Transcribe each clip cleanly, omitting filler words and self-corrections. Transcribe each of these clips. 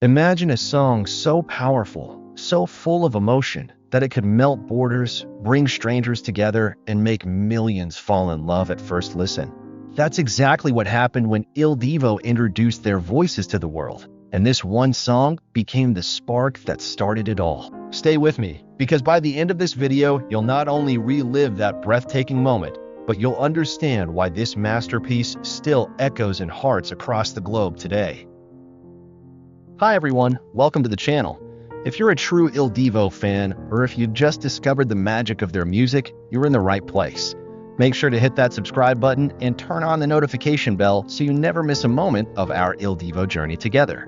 Imagine a song so powerful, so full of emotion, that it could melt borders, bring strangers together, and make millions fall in love at first listen. That's exactly what happened when Il Divo introduced their voices to the world, and this one song became the spark that started it all. Stay with me, because by the end of this video, you'll not only relive that breathtaking moment, but you'll understand why this masterpiece still echoes in hearts across the globe today. Hi everyone, welcome to the channel. If you're a true Il Divo fan, or if you've just discovered the magic of their music, you're in the right place. Make sure to hit that subscribe button and turn on the notification bell so you never miss a moment of our Il Divo journey together.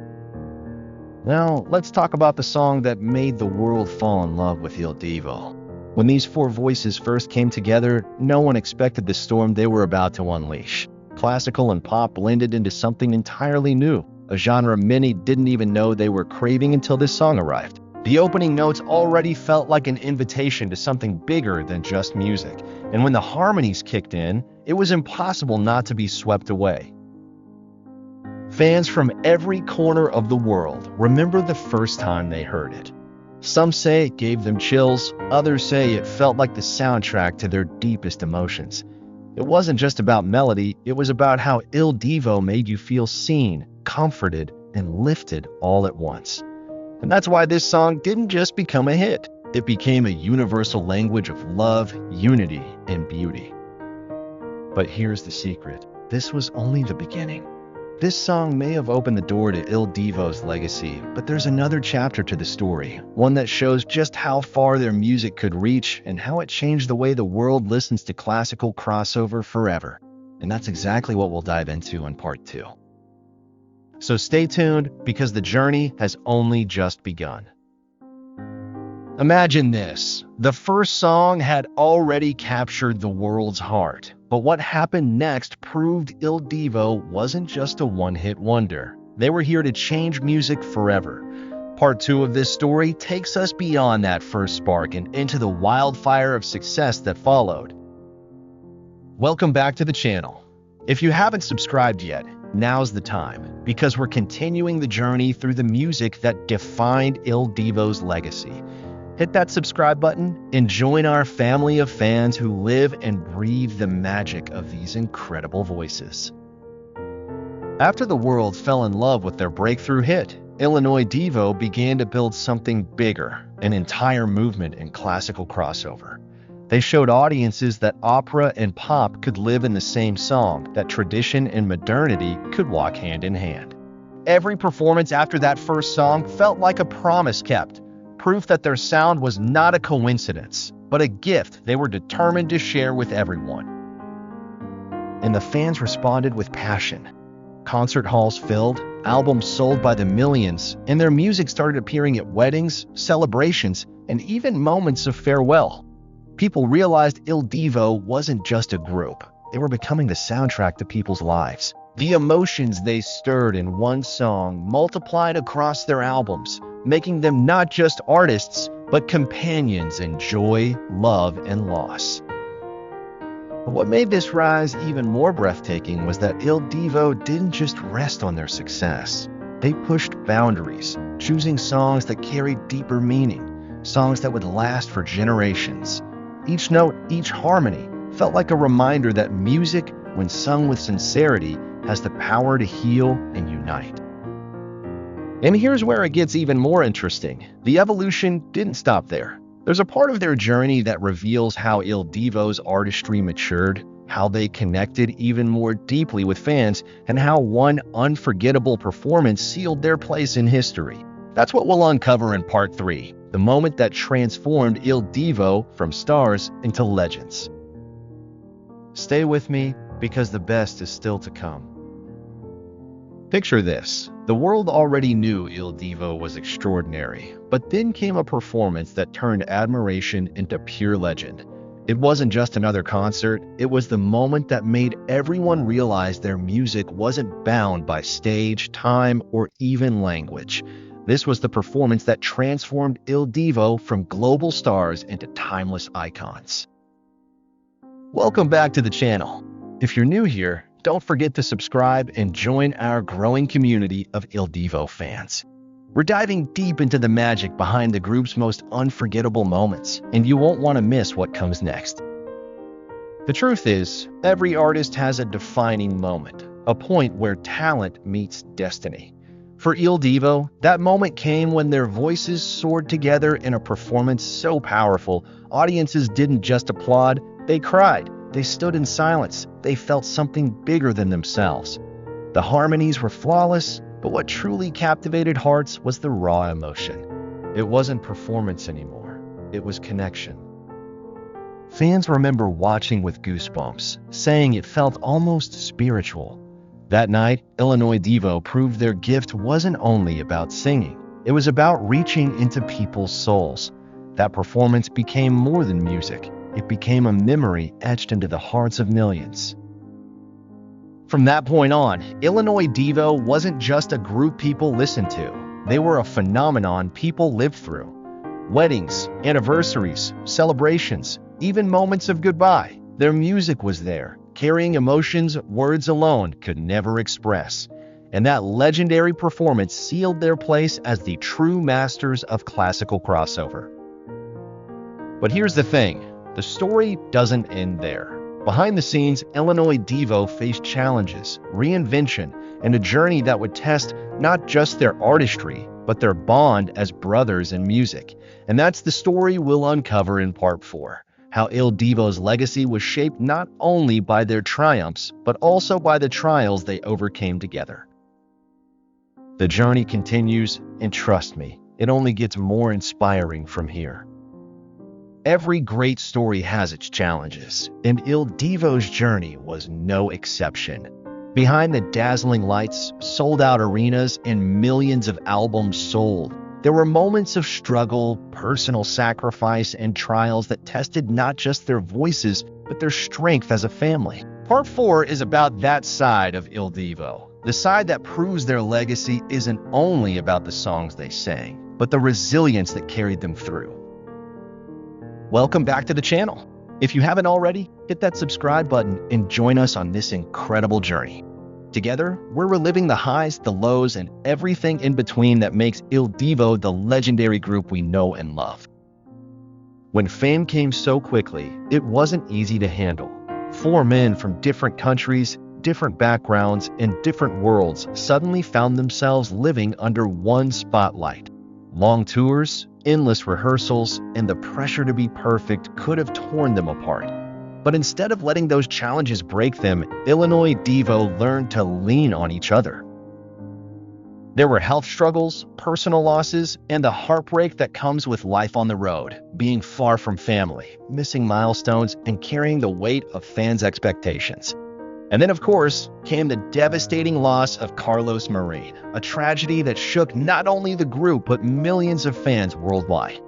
Now, let's talk about the song that made the world fall in love with Il Divo. When these four voices first came together, no one expected the storm they were about to unleash. Classical and pop blended into something entirely new, a genre many didn't even know they were craving until this song arrived. The opening notes already felt like an invitation to something bigger than just music, and when the harmonies kicked in, it was impossible not to be swept away. Fans from every corner of the world remember the first time they heard it. Some say it gave them chills, others say it felt like the soundtrack to their deepest emotions. It wasn't just about melody, it was about how Il Divo made you feel seen, comforted, and lifted all at once. And that's why this song didn't just become a hit. It became a universal language of love, unity, and beauty. But here's the secret. This was only the beginning. This song may have opened the door to Il Divo's legacy, but there's another chapter to the story, one that shows just how far their music could reach and how it changed the way the world listens to classical crossover forever. And that's exactly what we'll dive into in part 2. So stay tuned, because the journey has only just begun. Imagine this. The first song had already captured the world's heart, but what happened next proved Il Divo wasn't just a one-hit wonder. They were here to change music forever. Part 2 of this story takes us beyond that first spark and into the wildfire of success that followed. Welcome back to the channel. If you haven't subscribed yet, now's the time, because we're continuing the journey through the music that defined Il Divo's legacy. Hit that subscribe button and join our family of fans who live and breathe the magic of these incredible voices. After the world fell in love with their breakthrough hit, Il Divo began to build something bigger, an entire movement in classical crossover. They showed audiences that opera and pop could live in the same song, that tradition and modernity could walk hand in hand. Every performance after that first song felt like a promise kept, proof that their sound was not a coincidence, but a gift they were determined to share with everyone. And the fans responded with passion. Concert halls filled, albums sold by the millions, and their music started appearing at weddings, celebrations, and even moments of farewell. People realized Il Divo wasn't just a group. They were becoming the soundtrack to people's lives. The emotions they stirred in one song multiplied across their albums, making them not just artists, but companions in joy, love, and loss. But what made this rise even more breathtaking was that Il Divo didn't just rest on their success. They pushed boundaries, choosing songs that carried deeper meaning, songs that would last for generations. Each note, each harmony, felt like a reminder that music, when sung with sincerity, has the power to heal and unite. And here's where it gets even more interesting. The evolution didn't stop there. There's a part of their journey that reveals how Il Divo's artistry matured, how they connected even more deeply with fans, and how one unforgettable performance sealed their place in history. That's what we'll uncover in part 3, the moment that transformed Il Divo from stars into legends. Stay with me, because the best is still to come. Picture this. The world already knew Il Divo was extraordinary, but then came a performance that turned admiration into pure legend. It wasn't just another concert, it was the moment that made everyone realize their music wasn't bound by stage, time, or even language. This was the performance that transformed Il Divo from global stars into timeless icons. Welcome back to the channel. If you're new here, don't forget to subscribe and join our growing community of Il Divo fans. We're diving deep into the magic behind the group's most unforgettable moments, and you won't want to miss what comes next. The truth is, every artist has a defining moment, a point where talent meets destiny. For Il Divo, that moment came when their voices soared together in a performance so powerful, audiences didn't just applaud, they cried, they stood in silence, they felt something bigger than themselves. The harmonies were flawless, but what truly captivated hearts was the raw emotion. It wasn't performance anymore, it was connection. Fans remember watching with goosebumps, saying it felt almost spiritual. That night, Il Divo proved their gift wasn't only about singing, it was about reaching into people's souls. That performance became more than music, it became a memory etched into the hearts of millions. From that point on, Il Divo wasn't just a group people listened to, they were a phenomenon people lived through. Weddings, anniversaries, celebrations, even moments of goodbye, their music was there, carrying emotions words alone could never express. And that legendary performance sealed their place as the true masters of classical crossover. But here's the thing, the story doesn't end there. Behind the scenes, Il Divo faced challenges, reinvention, and a journey that would test not just their artistry, but their bond as brothers in music. And that's the story we'll uncover in Part 4. How Il Divo's legacy was shaped not only by their triumphs, but also by the trials they overcame together. The journey continues, and trust me, it only gets more inspiring from here. Every great story has its challenges, and Il Divo's journey was no exception. Behind the dazzling lights, sold-out arenas, and millions of albums sold, there were moments of struggle, personal sacrifice, and trials that tested not just their voices, but their strength as a family. Part 4 is about that side of Il Divo, the side that proves their legacy isn't only about the songs they sang, but the resilience that carried them through. Welcome back to the channel. If you haven't already, hit that subscribe button and join us on this incredible journey. Together, we're reliving the highs, the lows, and everything in between that makes Il Divo the legendary group we know and love. When fame came so quickly, it wasn't easy to handle. 4 men from different countries, different backgrounds, and different worlds suddenly found themselves living under one spotlight. Long tours, endless rehearsals, and the pressure to be perfect could have torn them apart. But instead of letting those challenges break them, Il Divo learned to lean on each other. There were health struggles, personal losses, and the heartbreak that comes with life on the road, being far from family, missing milestones, and carrying the weight of fans' expectations. And then, of course, came the devastating loss of Carlos Marin, a tragedy that shook not only the group but millions of fans worldwide.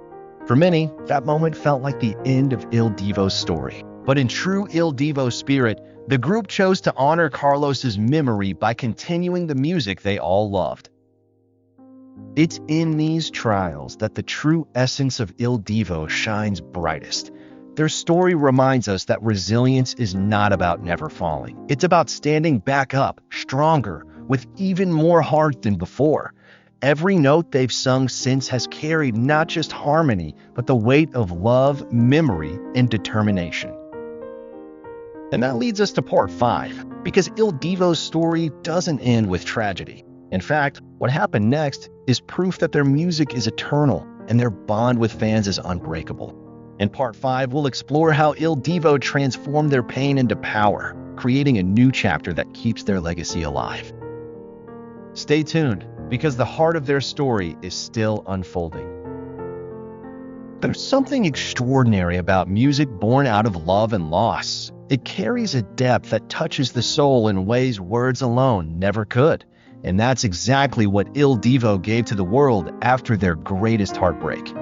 For many, that moment felt like the end of Il Divo's story. But in true Il Divo spirit, the group chose to honor Carlos's memory by continuing the music they all loved. It's in these trials that the true essence of Il Divo shines brightest. Their story reminds us that resilience is not about never falling. It's about standing back up, stronger, with even more heart than before. Every note they've sung since has carried not just harmony, but the weight of love, memory, and determination. And that leads us to Part 5, because Il Divo's story doesn't end with tragedy. In fact, what happened next is proof that their music is eternal and their bond with fans is unbreakable. In Part 5, we'll explore how Il Divo transformed their pain into power, creating a new chapter that keeps their legacy alive. Stay tuned, because the heart of their story is still unfolding. There's something extraordinary about music born out of love and loss. It carries a depth that touches the soul in ways words alone never could. And that's exactly what Il Divo gave to the world after their greatest heartbreak.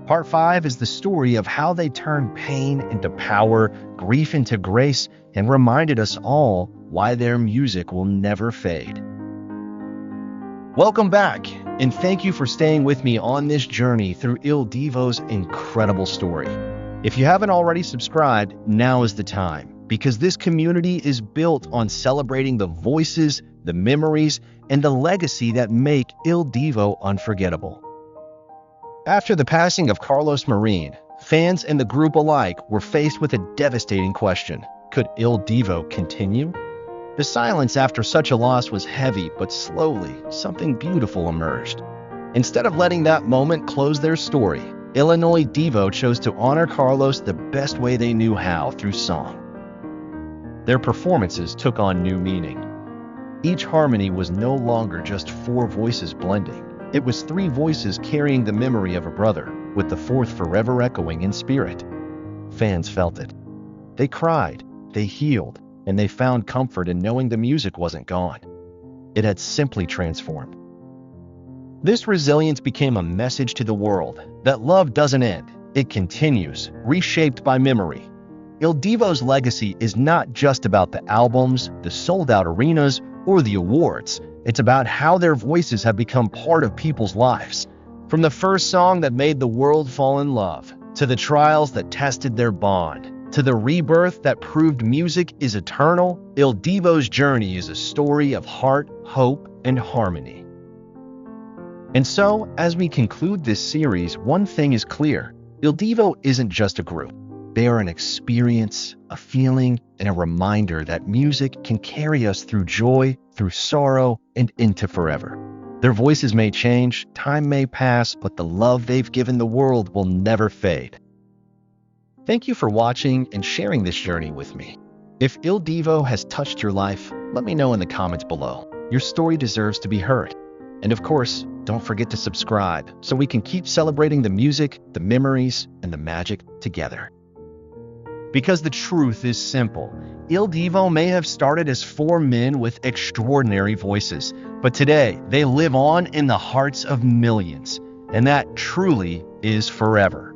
Part 5 is the story of how they turned pain into power, grief into grace, and reminded us all why their music will never fade. Welcome back, and thank you for staying with me on this journey through Il Divo's incredible story. If you haven't already subscribed, now is the time, because this community is built on celebrating the voices, the memories, and the legacy that make Il Divo unforgettable. After the passing of Carlos Marin, fans and the group alike were faced with a devastating question. Could Il Divo continue? The silence after such a loss was heavy, but slowly, something beautiful emerged. Instead of letting that moment close their story, Il Divo chose to honor Carlos the best way they knew how, through song. Their performances took on new meaning. Each harmony was no longer just four voices blending. It was three voices carrying the memory of a brother, with the fourth forever echoing in spirit. Fans felt it. They cried, they healed, and they found comfort in knowing the music wasn't gone. It had simply transformed. This resilience became a message to the world that love doesn't end, it continues, reshaped by memory. Il Divo's legacy is not just about the albums, the sold-out arenas, or the awards. It's about how their voices have become part of people's lives. From the first song that made the world fall in love, to the trials that tested their bond, to the rebirth that proved music is eternal, Il Divo's journey is a story of heart, hope, and harmony. And so, as we conclude this series, one thing is clear. Il Divo isn't just a group. They are an experience, a feeling, and a reminder that music can carry us through joy, through sorrow, and into forever. Their voices may change, time may pass, but the love they've given the world will never fade. Thank you for watching and sharing this journey with me. If Il Divo has touched your life, let me know in the comments below. Your story deserves to be heard. And of course, don't forget to subscribe so we can keep celebrating the music, the memories, and the magic together. Because the truth is simple. Il Divo may have started as four men with extraordinary voices, but today they live on in the hearts of millions, and that truly is forever.